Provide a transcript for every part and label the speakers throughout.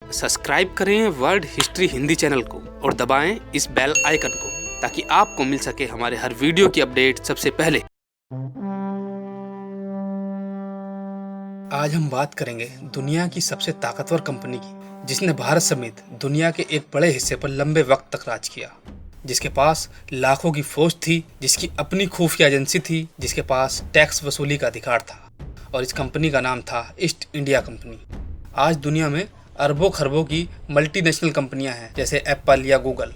Speaker 1: Subscribe करें world history Hindi channel को और दबाएं इस बेल आइकन को ताकि आपको मिल सके हमारे हर वीडियो की अपडेट सबसे पहले। आज हम बात करेंगे दुनिया की सबसे ताकतवर कंपनी की, जिसने भारत समेत दुनिया के एक बड़े हिस्से पर लंबे वक्त तक राज किया, जिसके पास लाखों की फौज थी, जिसकी अपनी खुफिया एजेंसी थी, जिसके पास टैक्स वसूली का अधिकार था, और इस कंपनी का नाम था ईस्ट इंडिया कंपनी। आज दुनिया में अरबों खरबों की मल्टीनेशनल कंपनियां हैं, जैसे एप्पल या गूगल,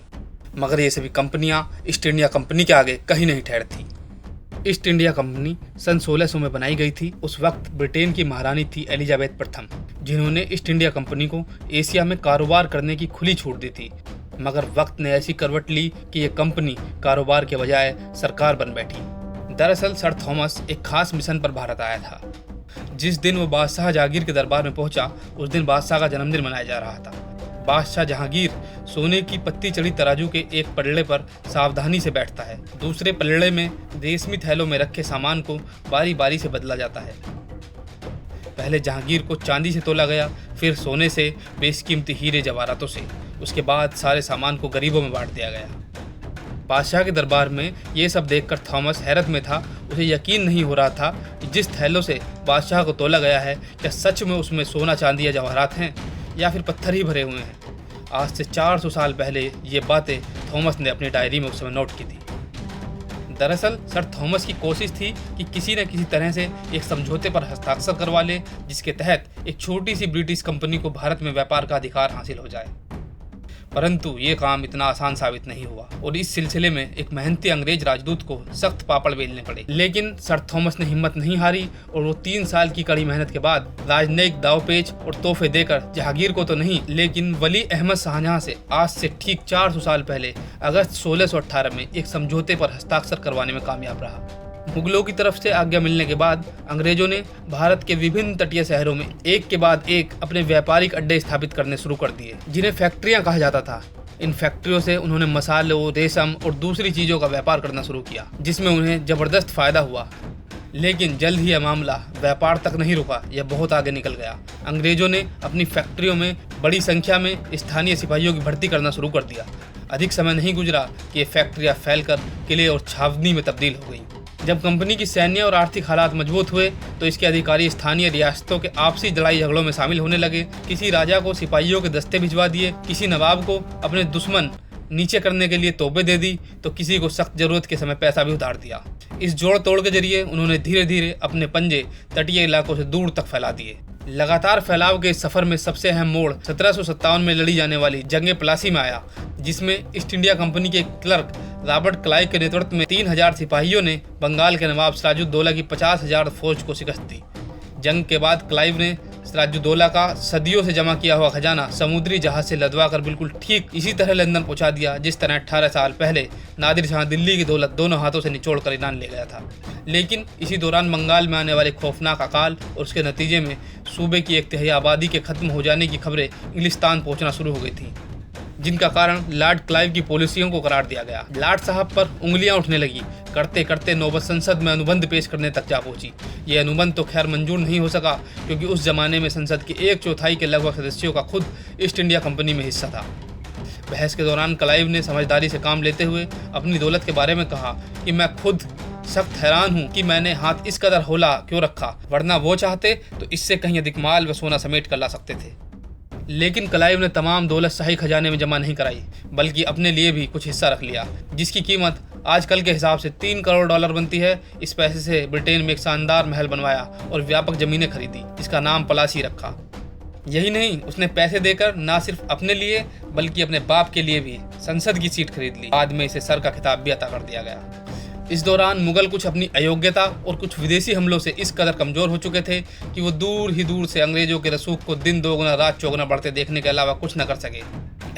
Speaker 1: मगर ये सभी कंपनियां ईस्ट इंडिया कंपनी के आगे कहीं नहीं ठहरती। ईस्ट इंडिया कंपनी सन 1600 में बनाई गई थी। उस वक्त ब्रिटेन की महारानी थी एलिजाबेथ प्रथम, जिन्होंने ईस्ट इंडिया कंपनी को एशिया में कारोबार करने की खुली छूट दी थी। मगर वक्त ने ऐसी करवट ली कि ये कंपनी कारोबार के बजाय सरकार बन बैठी। दरअसल सर थॉमस एक खास मिशन पर भारत आया था। जिस दिन वो बादशाह जहांगीर के दरबार में पहुंचा, उस दिन बादशाह का जन्मदिन मनाया जा रहा था। बादशाह जहांगीर सोने की पत्ती चढ़ी तराजू के एक पल्ले पर सावधानी से बैठता है। दूसरे पल्ले में रेशमी थैलों में रखे सामान को बारी बारी से बदला जाता है। पहले जहांगीर को चांदी से तोला गया, फिर सोने से, बेशकीमती हीरे जवाहरातों से। उसके बाद सारे सामान को गरीबों में बांट दिया गया। बादशाह के दरबार में ये सब देखकर थॉमस हैरत में था। उसे यकीन नहीं हो रहा था कि जिस थैलों से बादशाह को तोला गया है, क्या सच में उसमें सोना चांदी या जवाहरात हैं, या फिर पत्थर ही भरे हुए हैं। आज से 400 साल पहले ये बातें थॉमस ने अपनी डायरी में उस समय नोट की थी। दरअसल सर थॉमस की कोशिश थी कि किसी न किसी तरह से एक समझौते पर हस्ताक्षर करवा ले, जिसके तहत एक छोटी सी ब्रिटिश कंपनी को भारत में व्यापार का अधिकार हासिल हो जाए। परंतु ये काम इतना आसान साबित नहीं हुआ और इस सिलसिले में एक मेहनती अंग्रेज राजदूत को सख्त पापड़ बेलने पड़े। लेकिन सर थॉमस ने हिम्मत नहीं हारी और वो 3 साल की कड़ी मेहनत के बाद राजनयिक दावपेच और तोहफे देकर जहांगीर को तो नहीं, लेकिन वली अहमद शाहजहां से आज से ठीक 400 साल पहले अगस्त 1618 में एक समझौते पर हस्ताक्षर करवाने में कामयाब रहा। मुगलों की तरफ से आज्ञा मिलने के बाद अंग्रेजों ने भारत के विभिन्न तटीय शहरों में एक के बाद एक अपने व्यापारिक अड्डे स्थापित करने शुरू कर दिए, जिन्हें फैक्ट्रियां कहा जाता था। इन फैक्ट्रियों से उन्होंने मसालों, रेशम और दूसरी चीजों का व्यापार करना शुरू किया, जिसमें उन्हें जबरदस्त फायदा हुआ। लेकिन जल्द ही यह मामला व्यापार तक नहीं रुका, यह बहुत आगे निकल गया। अंग्रेजों ने अपनी फैक्ट्रियों में बड़ी संख्या में स्थानीय सिपाहियों की भर्ती करना शुरू कर दिया। अधिक समय नहीं गुजरा कि ये फैक्ट्रियां फैलकर किले और छावनी में तब्दील हो गई। जब कंपनी की सैन्य और आर्थिक हालात मजबूत हुए तो इसके अधिकारी स्थानीय रियासतों के आपसी लड़ाई झगड़ों में शामिल होने लगे। किसी राजा को सिपाहियों के दस्ते भिजवा दिए, किसी नवाब को अपने दुश्मन नीचे करने के लिए तोबे दे दी, तो किसी को सख्त जरूरत के समय पैसा भी उधार दिया। इस जोड़ तोड़ के जरिए उन्होंने धीरे धीरे अपने पंजे तटीय इलाकों से दूर तक फैला दिए। लगातार फैलाव के इस सफर में सबसे अहम मोड़ 1757 में लड़ी जाने वाली जंगे प्लासी में आया, जिसमें ईस्ट इंडिया कंपनी के क्लर्क रॉबर्ट क्लाइव के नेतृत्व में 3000 सिपाहियों ने बंगाल के नवाब सिराजुद्दौला की 50,000 फौज को शिकस्त दी। जंग के बाद क्लाइव ने सिराजुद्दौला का सदियों से जमा किया हुआ खजाना समुद्री जहाज से लदवा कर बिल्कुल ठीक इसी तरह लंदन पहुंचा दिया, जिस तरह 18 साल पहले नादिर शाह दिल्ली की दौलत दोनों हाथों से निचोड़ कर ईरान ले गया था। लेकिन इसी दौरान बंगाल में आने वाले खौफनाक अकाल और उसके नतीजे में सूबे की 1/3 आबादी के खत्म हो जाने की खबरें इंग्लिस्तान पहुंचना शुरू हो गई थी, जिनका कारण लॉर्ड क्लाइव की पॉलिसियों को करार दिया गया। लॉर्ड साहब पर उंगलियां उठने लगी। करते करते नौबत संसद में अनुबंध पेश करने तक जा पहुंची। ये अनुबंध तो खैर मंजूर नहीं हो सका, क्योंकि उस जमाने में संसद के 1/4 के लगभग सदस्यों का खुद ईस्ट इंडिया कंपनी में हिस्सा था। बहस के दौरान क्लाइव ने समझदारी से काम लेते हुए अपनी दौलत के बारे में कहा कि मैं खुद सख्त हैरान हूँ कि मैंने हाथ इस कदर होला क्यों रखा, वरना वो चाहते तो इससे कहीं अधिक माल व सोना समेट कर ला सकते थे। लेकिन क्लाइव ने तमाम दौलत शाही खजाने में जमा नहीं कराई, बल्कि अपने लिए भी कुछ हिस्सा रख लिया, जिसकी कीमत आजकल के हिसाब से $3 करोड़ बनती है। इस पैसे से ब्रिटेन में एक शानदार महल बनवाया और व्यापक जमीनें खरीदी, जिसका नाम पलासी रखा। यही नहीं, उसने पैसे देकर न सिर्फ अपने लिए बल्कि अपने बाप के लिए भी संसद की सीट खरीद ली। बाद में इसे सर का खिताब भी अता कर दिया गया। इस दौरान मुगल कुछ अपनी अयोग्यता और कुछ विदेशी हमलों से इस कदर कमजोर हो चुके थे कि वो दूर ही दूर से अंग्रेजों के रसूख को दिन दोगुना रात चौगुना बढ़ते देखने के अलावा कुछ न कर सके।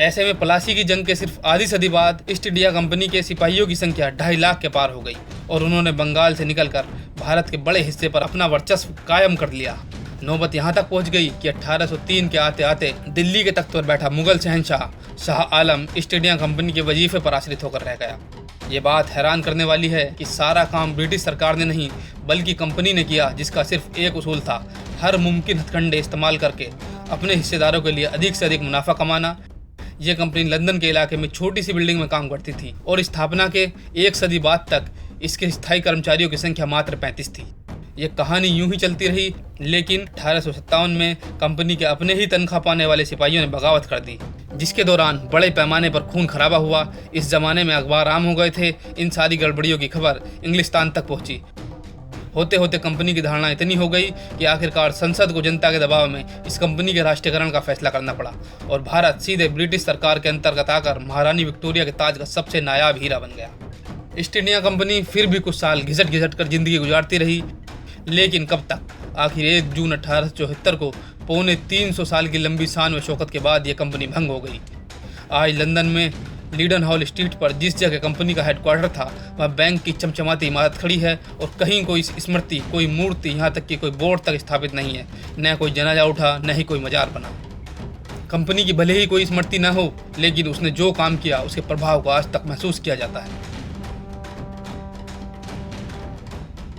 Speaker 1: ऐसे में प्लासी की जंग के सिर्फ आधी सदी बाद ईस्ट इंडिया कंपनी के सिपाहियों की संख्या 2.5 लाख के पार हो गई और उन्होंने बंगाल से निकलकर भारत के बड़े हिस्से पर अपना वर्चस्व कायम कर लिया। नौबत यहाँ तक पहुँच गई कि 1803 के आते आते दिल्ली के तख्त पर बैठा मुगल शहंशाह Shah Alam east India company के वजीफे पर आश्रित होकर रह गया। ये बात हैरान करने वाली है कि सारा काम ब्रिटिश सरकार ने नहीं बल्कि कंपनी ने किया, जिसका सिर्फ एक उसूल था, हर मुमकिन हथकंडे इस्तेमाल करके अपने हिस्सेदारों के लिए अधिक से अधिक मुनाफा कमाना। यह कंपनी लंदन के इलाके में छोटी सी बिल्डिंग में काम करती थी और स्थापना के 1 सदी बाद तक इसके स्थायी कर्मचारियों की संख्या मात्र 35 थी। यह कहानी यूं ही चलती रही, लेकिन 1857 में कंपनी के अपने ही तनख्वाह पाने वाले सिपाहियों ने बगावत कर दी, जिसके दौरान बड़े पैमाने पर खून खराबा हुआ। इस जमाने में अखबार आम हो गए थे। इन सारी गड़बड़ियों की खबर इंग्लिस्तान तक पहुंची। होते होते कंपनी की धारणा इतनी हो गई कि आखिरकार संसद को जनता के दबाव में इस कंपनी के राष्ट्रीयकरण का फैसला करना पड़ा और भारत सीधे ब्रिटिश सरकार के अंतर्गत आकर महारानी विक्टोरिया के ताज का सबसे नायाब हीरा बन गया। ईस्ट इंडिया कंपनी फिर भी कुछ साल घिसट घिसट कर जिंदगी गुजारती रही, लेकिन कब तक? आखिर 1 जून 1874 को 325 साल की लंबी शान व शौकत के बाद यह कंपनी भंग हो गई। आज लंदन में लीडन हॉल स्ट्रीट पर जिस जगह कंपनी का हेडक्वार्टर था, वह बैंक की चमचमाती इमारत खड़ी है और कहीं कोई स्मृति, कोई मूर्ति, यहाँ तक कि कोई बोर्ड तक स्थापित नहीं है। न कोई जनाजा उठा, न ही कोई मजार बना। कंपनी की भले ही कोई स्मृति न हो, लेकिन उसने जो काम किया उसके प्रभाव को आज तक महसूस किया जाता है।